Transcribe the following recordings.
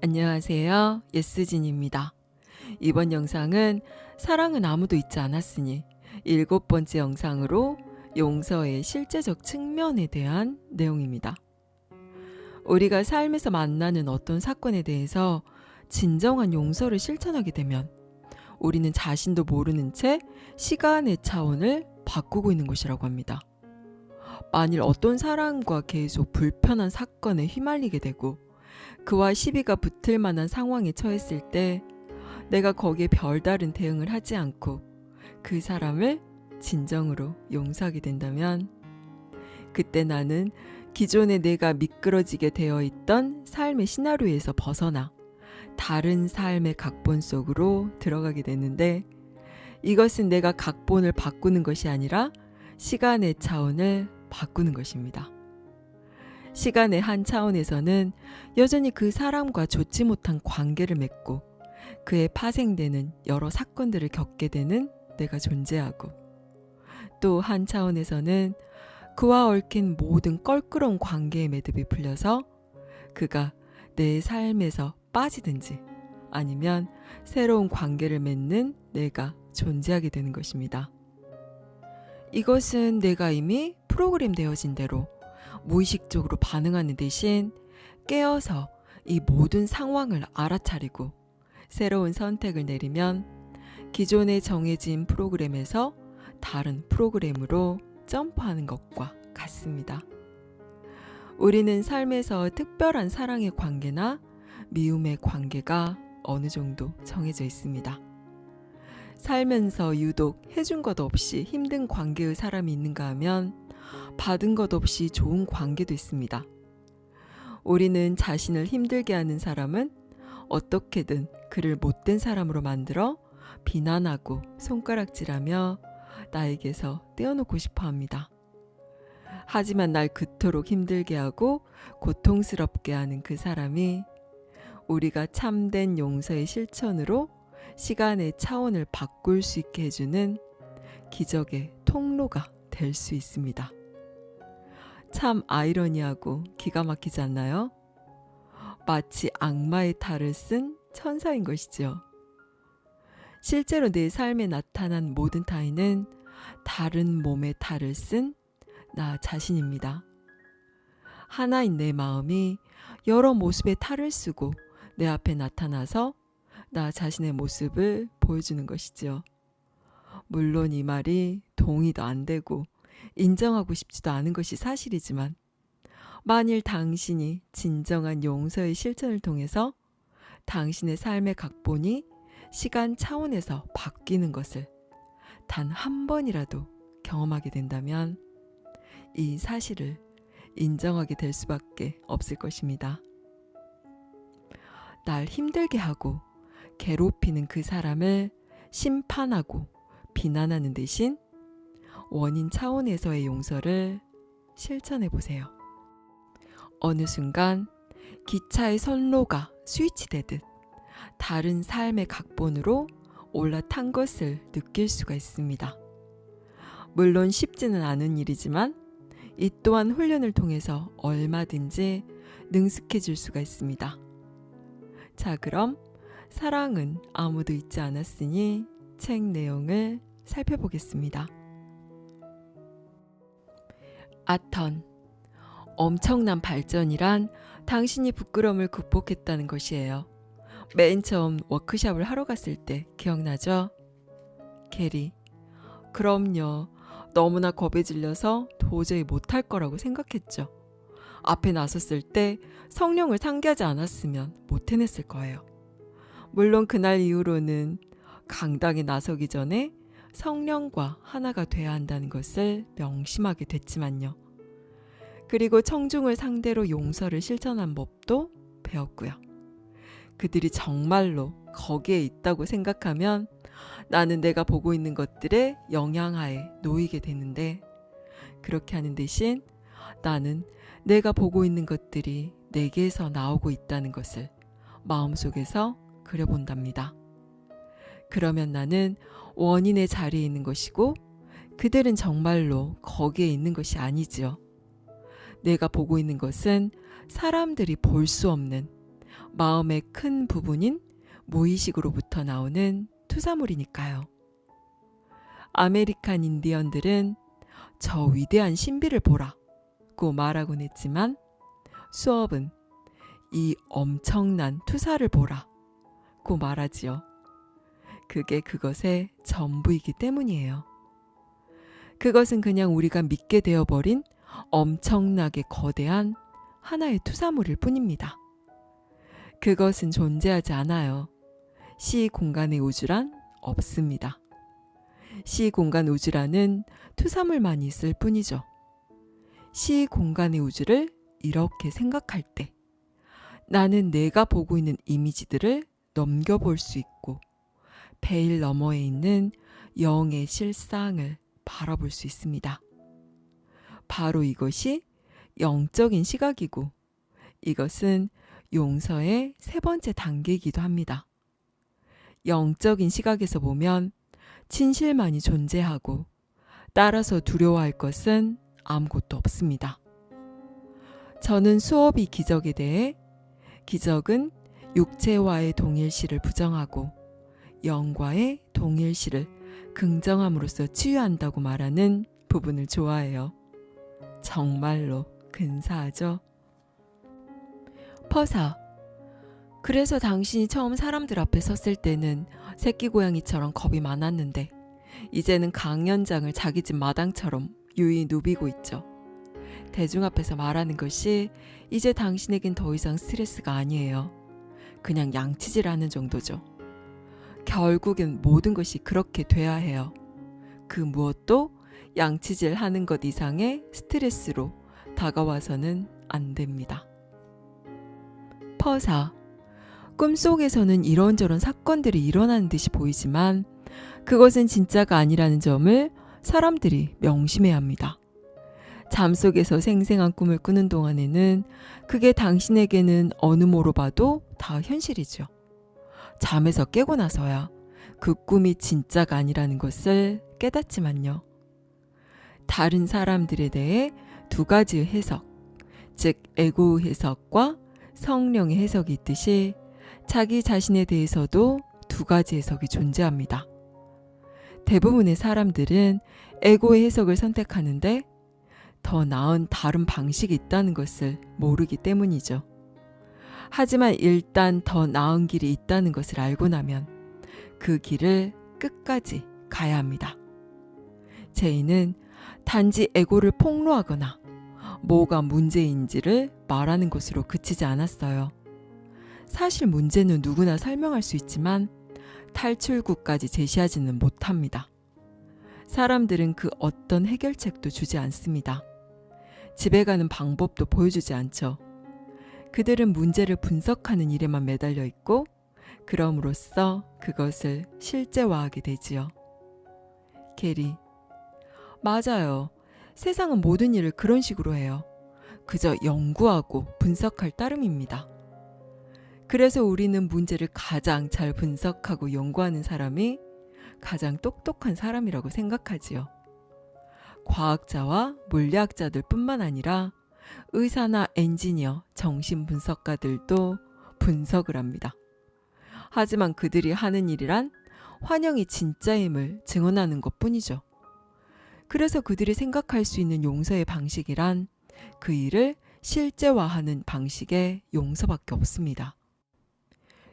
안녕하세요. 예스진입니다. 이번 영상은 사랑은 아무도 잊지 않았으니 7번째 영상으로 용서의 실제적 측면에 대한 내용입니다. 우리가 삶에서 만나는 어떤 사건에 대해서 진정한 용서를 실천하게 되면 우리는 자신도 모르는 채 시간의 차원을 바꾸고 있는 것이라고 합니다. 만일 어떤 사람과 계속 불편한 사건에 휘말리게 되고 그와 시비가 붙을 만한 상황에 처했을 때 내가 거기에 별다른 대응을 하지 않고 그 사람을 진정으로 용서하게 된다면 그때 나는 기존에 내가 미끄러지게 되어 있던 삶의 시나리오에서 벗어나 다른 삶의 각본 속으로 들어가게 되는데 이것은 내가 각본을 바꾸는 것이 아니라 시간의 차원을 바꾸는 것입니다. 시간의 한 차원에서는 여전히 그 사람과 좋지 못한 관계를 맺고 그에 파생되는 여러 사건들을 겪게 되는 내가 존재하고 또 한 차원에서는 그와 얽힌 모든 껄끄러운 관계의 매듭이 풀려서 그가 내 삶에서 빠지든지 아니면 새로운 관계를 맺는 내가 존재하게 되는 것입니다. 이것은 내가 이미 프로그램 되어진 대로 무의식적으로 반응하는 대신 깨어서 이 모든 상황을 알아차리고 새로운 선택을 내리면 기존에 정해진 프로그램에서 다른 프로그램으로 점프하는 것과 같습니다. 우리는 삶에서 특별한 사랑의 관계나 미움의 관계가 어느 정도 정해져 있습니다. 살면서 유독 해준 것 없이 힘든 관계의 사람이 있는가 하면 받은 것 없이 좋은 관계도 있습니다. 우리는 자신을 힘들게 하는 사람은 어떻게든 그를 못된 사람으로 만들어 비난하고 손가락질하며 나에게서 떼어놓고 싶어 합니다. 하지만 날 그토록 힘들게 하고 고통스럽게 하는 그 사람이 우리가 참된 용서의 실천으로 시간의 차원을 바꿀 수 있게 해주는 기적의 통로가 될 수 있습니다. 참 아이러니하고 기가 막히지 않나요? 마치 악마의 탈을 쓴 천사인 것이죠. 실제로 내 삶에 나타난 모든 타인은 다른 몸의 탈을 쓴 나 자신입니다. 하나인 내 마음이 여러 모습의 탈을 쓰고 내 앞에 나타나서 나 자신의 모습을 보여주는 것이지요. 물론 이 말이 동의도 안 되고 인정하고 싶지도 않은 것이 사실이지만 만일 당신이 진정한 용서의 실천을 통해서 당신의 삶의 각본이 시간 차원에서 바뀌는 것을 단 한 번이라도 경험하게 된다면 이 사실을 인정하게 될 수밖에 없을 것입니다. 날 힘들게 하고 괴롭히는 그 사람을 심판하고 비난하는 대신 원인 차원에서의 용서를 실천해 보세요. 어느 순간 기차의 선로가 스위치되듯 다른 삶의 각본으로 올라탄 것을 느낄 수가 있습니다. 물론 쉽지는 않은 일이지만 이 또한 훈련을 통해서 얼마든지 능숙해질 수가 있습니다. 자, 그럼 사랑은 아무도 잊지 않았으니 책 내용을 살펴보겠습니다. 아턴, 엄청난 발전이란 당신이 부끄러움을 극복했다는 것이에요. 맨 처음 워크숍을 하러 갔을 때 기억나죠? 게리, 그럼요. 너무나 겁에 질려서 도저히 못할 거라고 생각했죠. 앞에 나섰을 때 성령을 상기하지 않았으면 못 해냈을 거예요. 물론 그날 이후로는 강당에 나서기 전에 성령과 하나가 돼야 한다는 것을 명심하게 됐지만요. 그리고 청중을 상대로 용서를 실천한 법도 배웠고요. 그들이 정말로 거기에 있다고 생각하면 나는 내가 보고 있는 것들의 영향하에 놓이게 되는데 그렇게 하는 대신 나는 내가 보고 있는 것들이 내게서 나오고 있다는 것을 마음속에서 그려본답니다. 그러면 나는 원인의 자리에 있는 것이고 그들은 정말로 거기에 있는 것이 아니지요. 내가 보고 있는 것은 사람들이 볼 수 없는 마음의 큰 부분인 무의식으로부터 나오는 투사물이니까요. 아메리칸 인디언들은 저 위대한 신비를 보라고 말하곤 했지만 수업은 이 엄청난 투사를 보라고 말하지요. 그게 그것의 전부이기 때문이에요. 그것은 그냥 우리가 믿게 되어버린 엄청나게 거대한 하나의 투사물일 뿐입니다. 그것은 존재하지 않아요. 시 공간의 우주란 없습니다. 시 공간 우주라는 투사물만 있을 뿐이죠. 시 공간의 우주를 이렇게 생각할 때 나는 내가 보고 있는 이미지들을 넘겨볼 수 있고 베일 너머에 있는 영의 실상을 바라볼 수 있습니다. 바로 이것이 영적인 시각이고 이것은 용서의 세 번째 단계이기도 합니다. 영적인 시각에서 보면 진실만이 존재하고 따라서 두려워할 것은 아무것도 없습니다. 저는 수업이 기적에 대해 기적은 육체와의 동일시를 부정하고 영과의 동일시를 긍정함으로써 치유한다고 말하는 부분을 좋아해요. 정말로 근사하죠? 퍼사. 그래서 당신이 처음 사람들 앞에 섰을 때는 새끼 고양이처럼 겁이 많았는데 이제는 강연장을 자기 집 마당처럼 유유히 누비고 있죠. 대중 앞에서 말하는 것이 이제 당신에겐 더 이상 스트레스가 아니에요. 그냥 양치질하는 정도죠. 결국엔 모든 것이 그렇게 돼야 해요. 그 무엇도 양치질 하는 것 이상의 스트레스로 다가와서는 안 됩니다. 퍼사. 꿈속에서는 이런저런 사건들이 일어나는 듯이 보이지만 그것은 진짜가 아니라는 점을 사람들이 명심해야 합니다. 잠속에서 생생한 꿈을 꾸는 동안에는 그게 당신에게는 어느 모로 봐도 다 현실이죠. 잠에서 깨고 나서야 그 꿈이 진짜가 아니라는 것을 깨닫지만요. 다른 사람들에 대해 두 가지의 해석, 즉 에고의 해석과 성령의 해석이 있듯이 자기 자신에 대해서도 두 가지 해석이 존재합니다. 대부분의 사람들은 에고의 해석을 선택하는데 더 나은 다른 방식이 있다는 것을 모르기 때문이죠. 하지만 일단 더 나은 길이 있다는 것을 알고 나면 그 길을 끝까지 가야 합니다. 제이는 단지 에고를 폭로하거나 뭐가 문제인지를 말하는 것으로 그치지 않았어요. 사실 문제는 누구나 설명할 수 있지만 탈출구까지 제시하지는 못합니다. 사람들은 그 어떤 해결책도 주지 않습니다. 집에 가는 방법도 보여주지 않죠. 그들은 문제를 분석하는 일에만 매달려 있고 그럼으로써 그것을 실제화하게 되지요. 게리. 맞아요. 세상은 모든 일을 그런 식으로 해요. 그저 연구하고 분석할 따름입니다. 그래서 우리는 문제를 가장 잘 분석하고 연구하는 사람이 가장 똑똑한 사람이라고 생각하지요. 과학자와 물리학자들 뿐만 아니라 의사나 엔지니어, 정신분석가들도 분석을 합니다. 하지만 그들이 하는 일이란 환영이 진짜임을 증언하는 것뿐이죠. 그래서 그들이 생각할 수 있는 용서의 방식이란 그 일을 실제화하는 방식의 용서밖에 없습니다.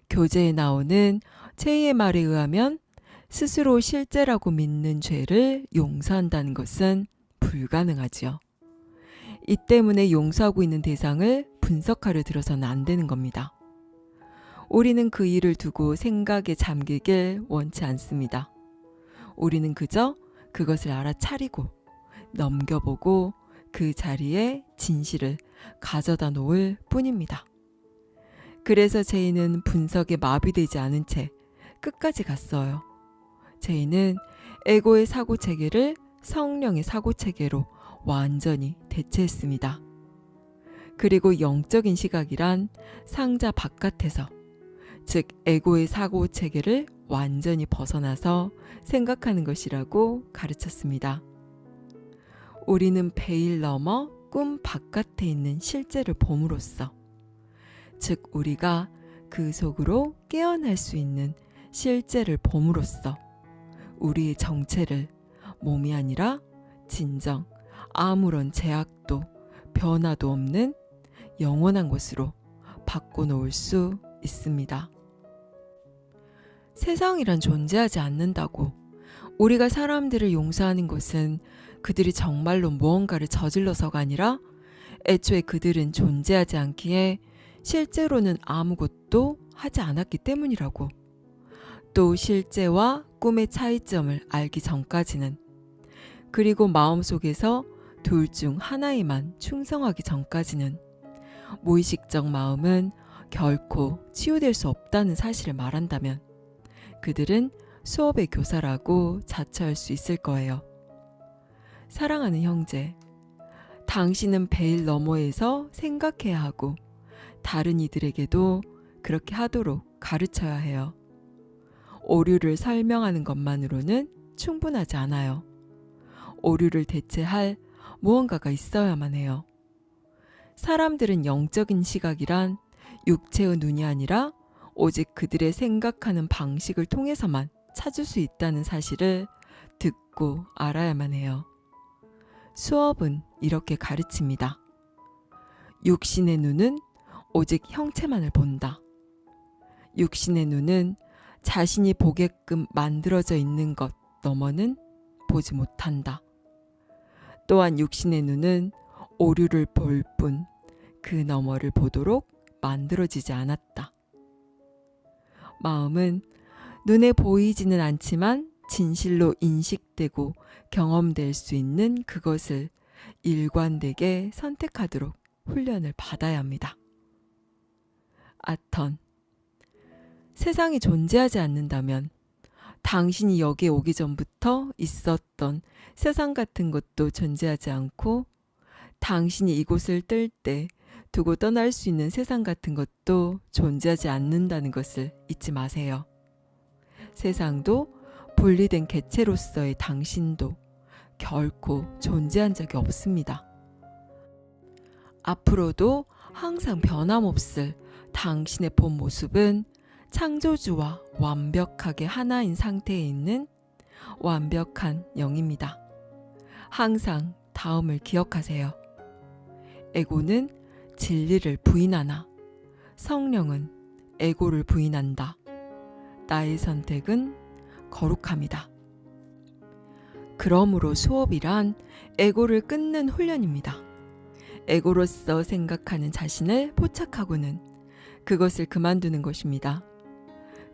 교재에 나오는 체이의 말에 의하면 스스로 실제라고 믿는 죄를 용서한다는 것은 불가능하지요. 이 때문에 용서하고 있는 대상을 분석하려 들어서는 안 되는 겁니다. 우리는 그 일을 두고 생각에 잠기길 원치 않습니다. 우리는 그저 그것을 알아차리고 넘겨보고 그 자리에 진실을 가져다 놓을 뿐입니다. 그래서 제이는 분석에 마비되지 않은 채 끝까지 갔어요. 제이는 에고의 사고체계를 성령의 사고체계로 완전히 대체했습니다. 그리고 영적인 시각이란 상자 바깥에서, 즉 에고의 사고체계를 완전히 벗어나서 생각하는 것이라고 가르쳤습니다. 우리는 베일 너머 꿈 바깥에 있는 실제를 봄으로써, 즉 우리가 그 속으로 깨어날 수 있는 실제를 봄으로써 우리의 정체를 몸이 아니라 진정 아무런 제약도 변화도 없는 영원한 것으로 바꿔놓을 수 있습니다. 세상이란 존재하지 않는다고 우리가 사람들을 용서하는 것은 그들이 정말로 무언가를 저질러서가 아니라 애초에 그들은 존재하지 않기에 실제로는 아무것도 하지 않았기 때문이라고. 또 실제와 꿈의 차이점을 알기 전까지는, 그리고 마음속에서 둘 중 하나에만 충성하기 전까지는 무의식적 마음은 결코 치유될 수 없다는 사실을 말한다면 그들은 수업의 교사라고 자처할 수 있을 거예요. 사랑하는 형제, 당신은 베일 너머에서 생각해야 하고 다른 이들에게도 그렇게 하도록 가르쳐야 해요. 오류를 설명하는 것만으로는 충분하지 않아요. 오류를 대체할 무언가가 있어야만 해요. 사람들은 영적인 시각이란 육체의 눈이 아니라 오직 그들의 생각하는 방식을 통해서만 찾을 수 있다는 사실을 듣고 알아야만 해요. 수업은 이렇게 가르칩니다. 육신의 눈은 오직 형체만을 본다. 육신의 눈은 자신이 보게끔 만들어져 있는 것 너머는 보지 못한다. 또한 육신의 눈은 오류를 볼 뿐 그 너머를 보도록 만들어지지 않았다. 마음은 눈에 보이지는 않지만 진실로 인식되고 경험될 수 있는 그것을 일관되게 선택하도록 훈련을 받아야 합니다. 아턴, 세상이 존재하지 않는다면 당신이 여기에 오기 전부터 있었던 세상 같은 것도 존재하지 않고 당신이 이곳을 뜰 때 두고 떠날 수 있는 세상 같은 것도 존재하지 않는다는 것을 잊지 마세요. 세상도 분리된 개체로서의 당신도 결코 존재한 적이 없습니다. 앞으로도 항상 변함없을 당신의 본 모습은 창조주와 완벽하게 하나인 상태에 있는 완벽한 영입니다. 항상 다음을 기억하세요. 에고는 진리를 부인하나 성령은 에고를 부인한다. 나의 선택은 거룩함이다. 그러므로 수업이란 에고를 끊는 훈련입니다. 에고로서 생각하는 자신을 포착하고는 그것을 그만두는 것입니다.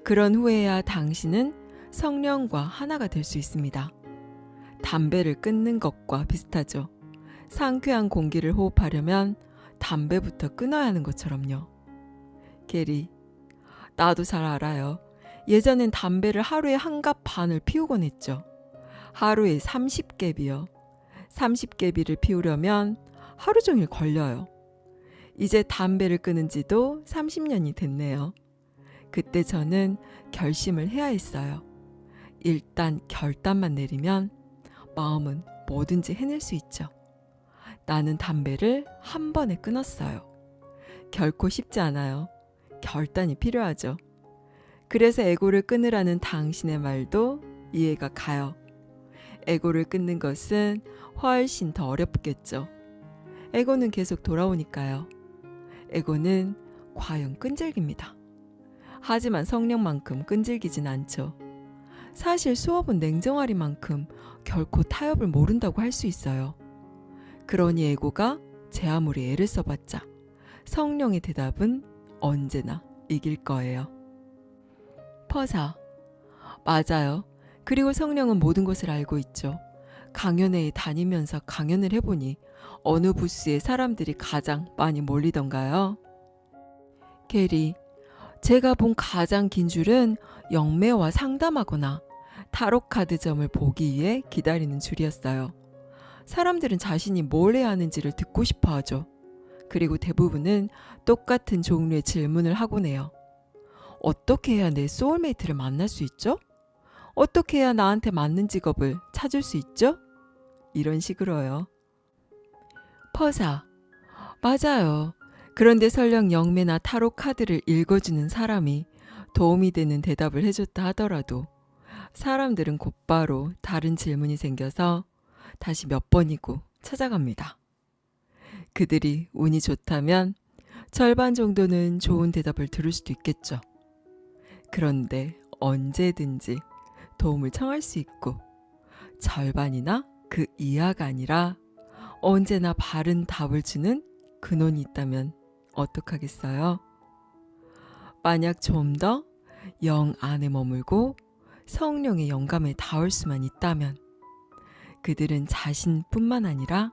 그런 후에야 당신은 성령과 하나가 될 수 있습니다. 담배를 끊는 것과 비슷하죠. 상쾌한 공기를 호흡하려면 담배부터 끊어야 하는 것처럼요. 게리, 나도 잘 알아요. 예전엔 담배를 하루에 한 갑 반을 피우곤 했죠. 하루에 30개비요. 30개비를 피우려면 하루 종일 걸려요. 이제 담배를 끊은 지도 30년이 됐네요. 그때 저는 결심을 해야 했어요. 일단 결단만 내리면 마음은 뭐든지 해낼 수 있죠. 나는 담배를 한 번에 끊었어요. 결코 쉽지 않아요. 결단이 필요하죠. 그래서 에고를 끊으라는 당신의 말도 이해가 가요. 에고를 끊는 것은 훨씬 더 어렵겠죠. 에고는 계속 돌아오니까요. 에고는 과연 끈질깁니다. 하지만 성령만큼 끈질기진 않죠. 사실 수업은 냉정하리만큼 결코 타협을 모른다고 할 수 있어요. 그러니 에고가 제 아무리 애를 써봤자 성령의 대답은 언제나 이길 거예요. 퍼사, 맞아요. 그리고 성령은 모든 것을 알고 있죠. 강연회에 다니면서 강연을 해보니 어느 부스에 사람들이 가장 많이 몰리던가요? 게리, 제가 본 가장 긴 줄은 영매와 상담하거나 타로카드점을 보기 위해 기다리는 줄이었어요. 사람들은 자신이 뭘 해야 하는지를 듣고 싶어 하죠. 그리고 대부분은 똑같은 종류의 질문을 하곤 해요. 어떻게 해야 내 소울메이트를 만날 수 있죠? 어떻게 해야 나한테 맞는 직업을 찾을 수 있죠? 이런 식으로요. 퍼사, 맞아요. 그런데 설령 영매나 타로 카드를 읽어주는 사람이 도움이 되는 대답을 해줬다 하더라도 사람들은 곧바로 다른 질문이 생겨서 다시 몇 번이고 찾아갑니다. 그들이 운이 좋다면 절반 정도는 좋은 대답을 들을 수도 있겠죠. 그런데 언제든지 도움을 청할 수 있고 절반이나 그 이하가 아니라 언제나 바른 답을 주는 근원이 있다면 어떡하겠어요? 만약 좀 더 영 안에 머물고 성령의 영감에 닿을 수만 있다면 그들은 자신뿐만 아니라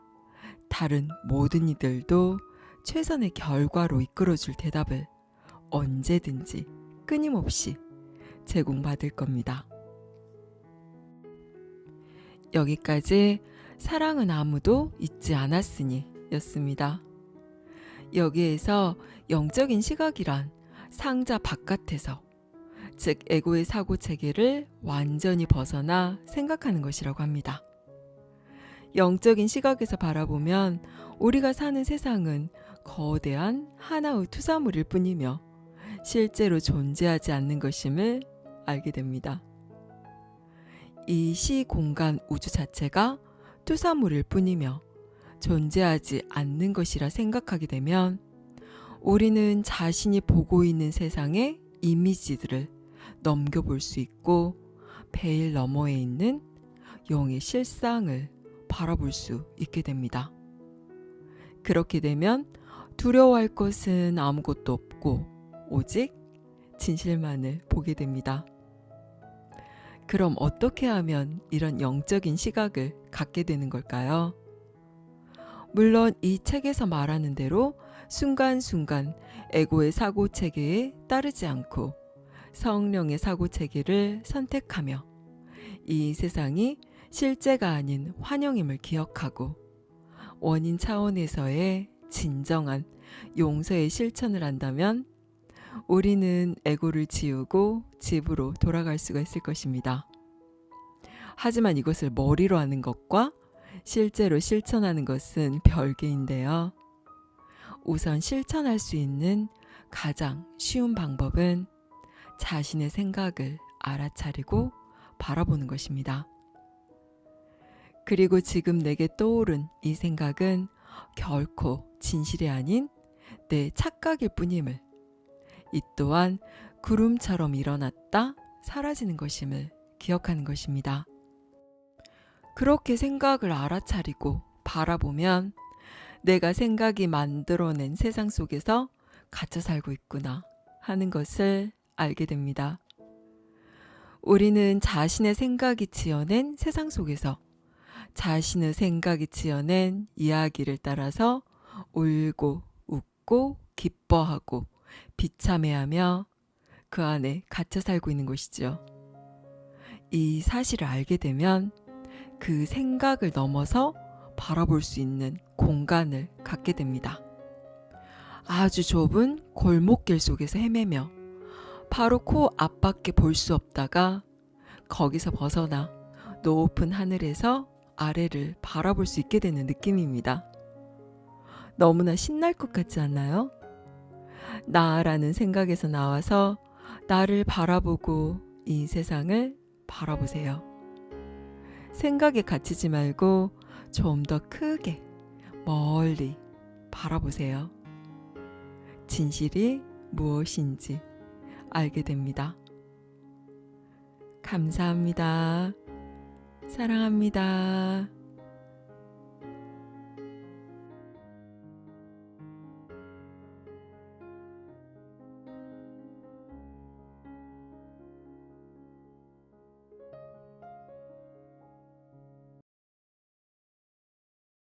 다른 모든 이들도 최선의 결과로 이끌어줄 대답을 언제든지 끊임없이 제공받을 겁니다. 여기까지 사랑은 아무도 잊지 않았으니 였습니다. 여기에서 영적인 시각이란 상자 바깥에서, 즉 에고의 사고 체계를 완전히 벗어나 생각하는 것이라고 합니다. 영적인 시각에서 바라보면 우리가 사는 세상은 거대한 하나의 투사물일 뿐이며 실제로 존재하지 않는 것임을 알게 됩니다. 이 시공간 우주 자체가 투사물일 뿐이며 존재하지 않는 것이라 생각하게 되면 우리는 자신이 보고 있는 세상의 이미지들을 넘겨볼 수 있고 베일 너머에 있는 영의 실상을 바라볼 수 있게 됩니다. 그렇게 되면 두려워할 것은 아무것도 없고 오직 진실만을 보게 됩니다. 그럼 어떻게 하면 이런 영적인 시각을 갖게 되는 걸까요? 물론 이 책에서 말하는 대로 순간순간 에고의 사고체계에 따르지 않고 성령의 사고체계를 선택하며 이 세상이 실제가 아닌 환영임을 기억하고 원인 차원에서의 진정한 용서의 실천을 한다면 우리는 에고를 지우고 집으로 돌아갈 수가 있을 것입니다. 하지만 이것을 머리로 하는 것과 실제로 실천하는 것은 별개인데요. 우선 실천할 수 있는 가장 쉬운 방법은 자신의 생각을 알아차리고 바라보는 것입니다. 그리고 지금 내게 떠오른 이 생각은 결코 진실이 아닌 내 착각일 뿐임을, 이 또한 구름처럼 일어났다 사라지는 것임을 기억하는 것입니다. 그렇게 생각을 알아차리고 바라보면 내가 생각이 만들어낸 세상 속에서 갇혀 살고 있구나 하는 것을 알게 됩니다. 우리는 자신의 생각이 지어낸 세상 속에서 자신의 생각이 지어낸 이야기를 따라서 울고 웃고 기뻐하고 비참해하며 그 안에 갇혀 살고 있는 것이죠. 이 사실을 알게 되면 그 생각을 넘어서 바라볼 수 있는 공간을 갖게 됩니다. 아주 좁은 골목길 속에서 헤매며 바로 코 앞밖에 볼 수 없다가 거기서 벗어나 높은 하늘에서 아래를 바라볼 수 있게 되는 느낌입니다. 너무나 신날 것 같지 않나요? 나라는 생각에서 나와서 나를 바라보고 이 세상을 바라보세요. 생각에 갇히지 말고 좀 더 크게 멀리 바라보세요. 진실이 무엇인지 알게 됩니다. 감사합니다. 사랑합니다.